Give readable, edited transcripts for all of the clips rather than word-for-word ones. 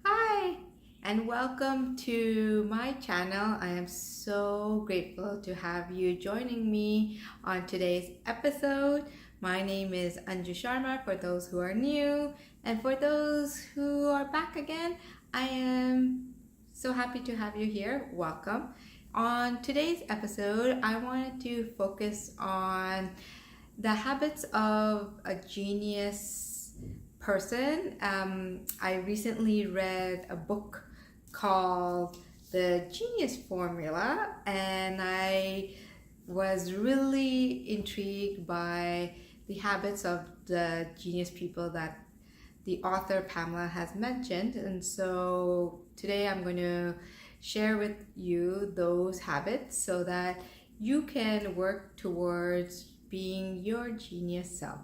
Hi, and welcome to my channel. I am so grateful to have you joining me on today's episode. My name is Anju Sharma for those who are new, and for those who are back again, I am so happy to have you here. Welcome. On today's episode, I wanted to focus on the habits of a genius person. I recently read a book called The Genius Formula, and I was really intrigued by the habits of the genius people that the author Pamela has mentioned. And so today I'm going to share with you those habits so that you can work towards being your genius self.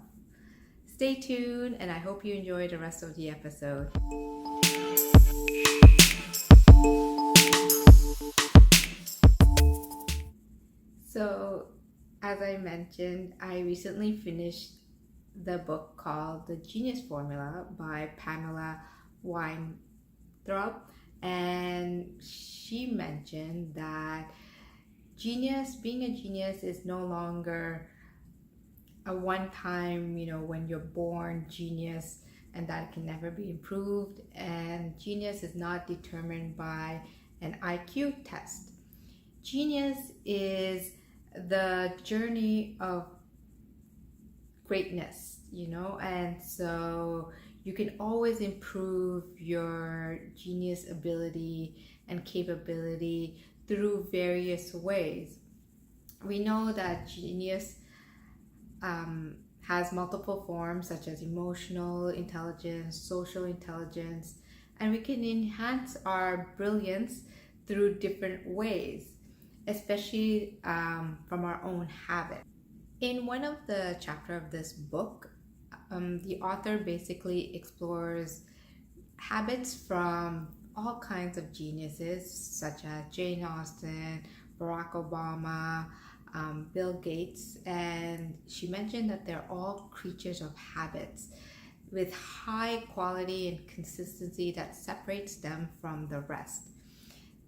Stay tuned, and I hope you enjoy the rest of the episode. So, as I mentioned, I recently finished the book called The Genius Formula by Pamela Weintraub, and she mentioned that being a genius is no longer a one-time, when you're born genius and that can never be improved. And genius is not determined by an IQ test. Genius is the journey of greatness, and so you can always improve your genius ability and capability through various ways. We know that genius has multiple forms such as emotional intelligence, social intelligence, and we can enhance our brilliance through different ways, especially from our own habit. In one of the chapters of this book, the author basically explores habits from all kinds of geniuses such as Jane Austen, Barack Obama, Bill Gates, and she mentioned that they're all creatures of habits with high quality and consistency that separates them from the rest.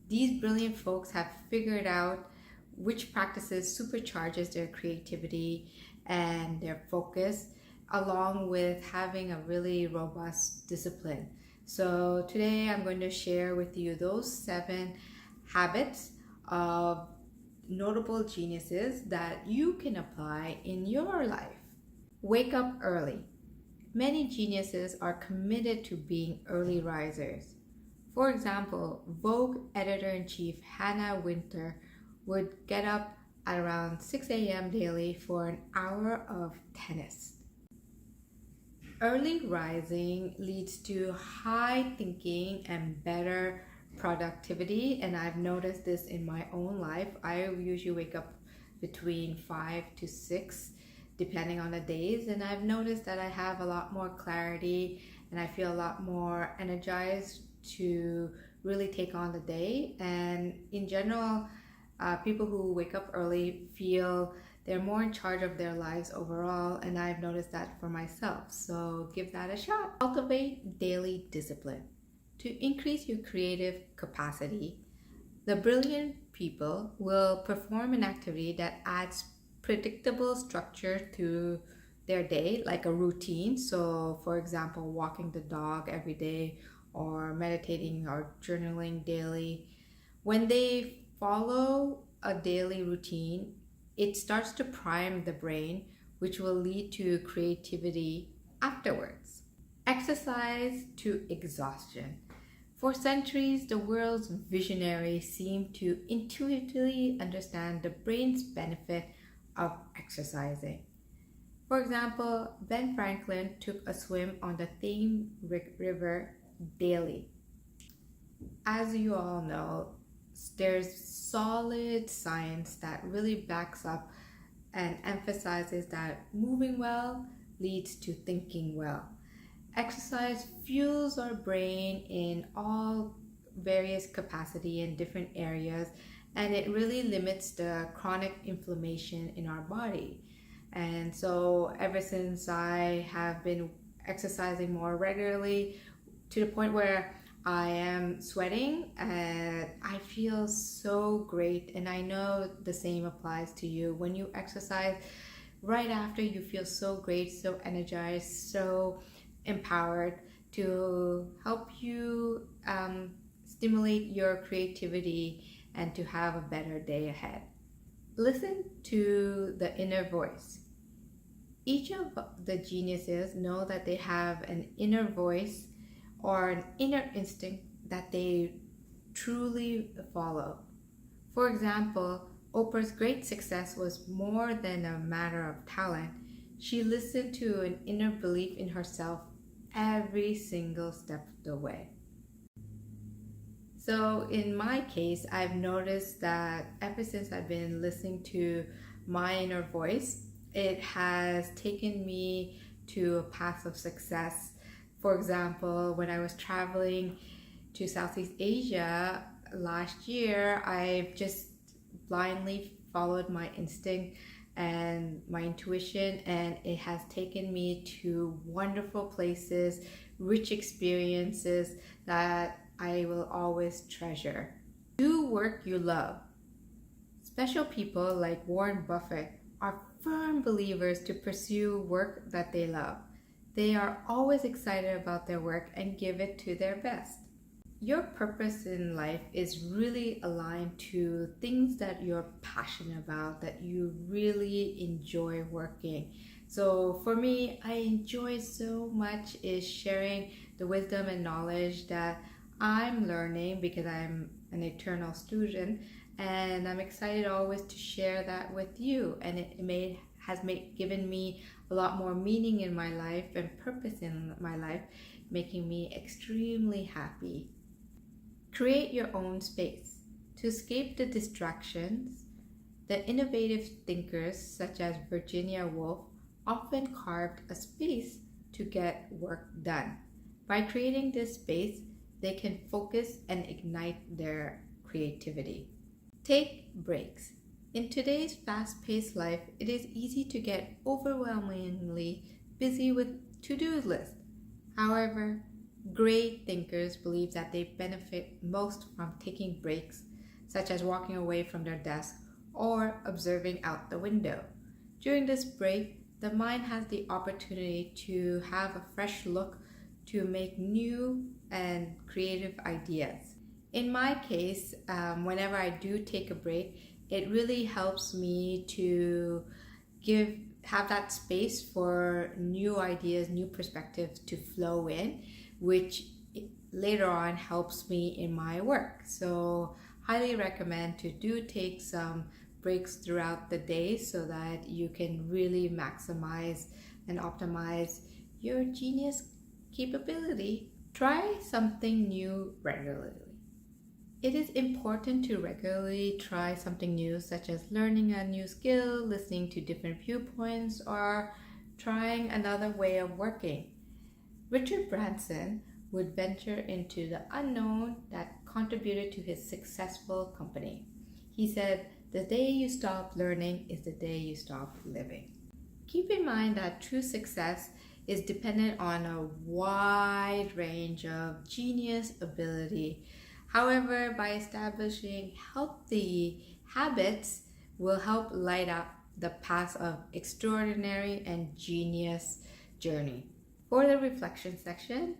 These brilliant folks have figured out which practices supercharges their creativity and their focus, along with having a really robust discipline. So today I'm going to share with you those 7 habits of notable geniuses that you can apply in your life. Wake up early. Many geniuses are committed to being early risers. For example, Vogue editor-in-chief Hannah Winter would get up at around 6 a.m. daily for an hour of tennis. Early rising leads to high thinking and better productivity, and I've noticed this in my own life. I usually wake up between 5 to 6 depending on the days, and I've noticed that I have a lot more clarity and I feel a lot more energized to really take on the day. And in general, people who wake up early feel they're more in charge of their lives overall, and I've noticed that for myself. So give that a shot. Cultivate daily discipline. To increase your creative capacity, the brilliant people will perform an activity that adds predictable structure to their day, like a routine. So, for example, walking the dog every day, or meditating or journaling daily. When they follow a daily routine, it starts to prime the brain, which will lead to creativity afterwards. Exercise to exhaustion. For centuries, the world's visionaries seem to intuitively understand the brain's benefit of exercising. For example, Ben Franklin took a swim on the Thames River daily. As you all know, there's solid science that really backs up and emphasizes that moving well leads to thinking well. Exercise fuels our brain in all various capacity in different areas, and it really limits the chronic inflammation in our body. And so ever since I have been exercising more regularly to the point where I am sweating and I feel so great. And I know the same applies to you. When you exercise, right after you feel so great, so energized, so empowered to help you stimulate your creativity and to have a better day ahead. Listen to the inner voice. Each of the geniuses know that they have an inner voice or an inner instinct that they truly follow. For example, Oprah's great success was more than a matter of talent. She listened to an inner belief in herself every single step of the way. So in my case, I've noticed that ever since I've been listening to my inner voice, it has taken me to a path of success. For example, when I was traveling to Southeast Asia last year, I just blindly followed my instinct and my intuition, and it has taken me to wonderful places, rich experiences that I will always treasure. Do work you love. Special people like Warren Buffett are firm believers to pursue work that they love. They are always excited about their work and give it to their best. Your purpose in life is really aligned to things that you're passionate about, that you really enjoy working. So for me, I enjoy so much is sharing the wisdom and knowledge that I'm learning because I'm an eternal student, and I'm excited always to share that with you. And it has given me a lot more meaning in my life and purpose in my life, making me extremely happy. Create your own space. To escape the distractions, the innovative thinkers such as Virginia Woolf often carved a space to get work done. By creating this space, they can focus and ignite their creativity. Take breaks. In today's fast-paced life, it is easy to get overwhelmingly busy with to-do lists. However, great thinkers believe that they benefit most from taking breaks, such as walking away from their desk or observing out the window. During this break, the mind has the opportunity to have a fresh look, to make new and creative ideas. In my case, whenever I do take a break, it really helps me to have that space for new ideas, new perspectives to flow in, which later on helps me in my work. So highly recommend to do take some breaks throughout the day so that you can really maximize and optimize your genius capability. Try something new regularly. It is important to regularly try something new, such as learning a new skill, listening to different viewpoints, or trying another way of working. Richard Branson would venture into the unknown that contributed to his successful company. He said, "The day you stop learning is the day you stop living." Keep in mind that true success is dependent on a wide range of genius ability. However, by establishing healthy habits will help light up the path of extraordinary and genius journey. For the reflection section,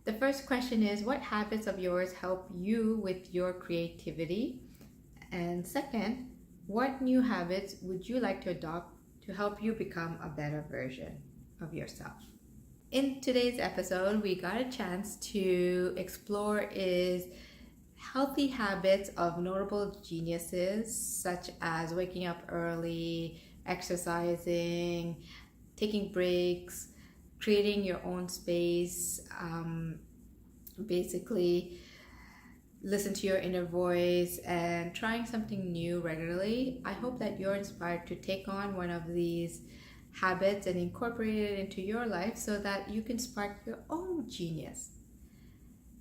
the first question is, what habits of yours help you with your creativity? And second, what new habits would you like to adopt to help you become a better version of yourself? In today's episode, we got a chance to explore is healthy habits of notable geniuses, such as waking up early, exercising, taking breaks, creating your own space, basically listen to your inner voice and trying something new regularly. I hope that you're inspired to take on one of these habits and incorporate it into your life so that you can spark your own genius.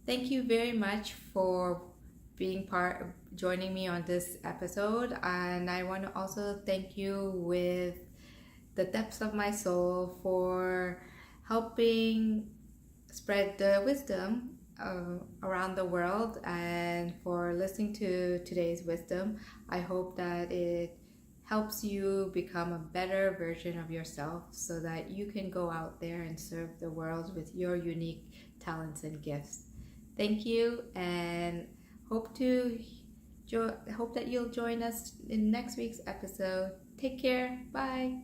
Thank you very much for joining me on this episode, and I want to also thank you with the depths of my soul for helping spread the wisdom around the world and for listening to today's wisdom. I hope that it helps you become a better version of yourself so that you can go out there and serve the world with your unique talents and gifts. Thank you, and hope that you'll join us in next week's episode. Take care. Bye.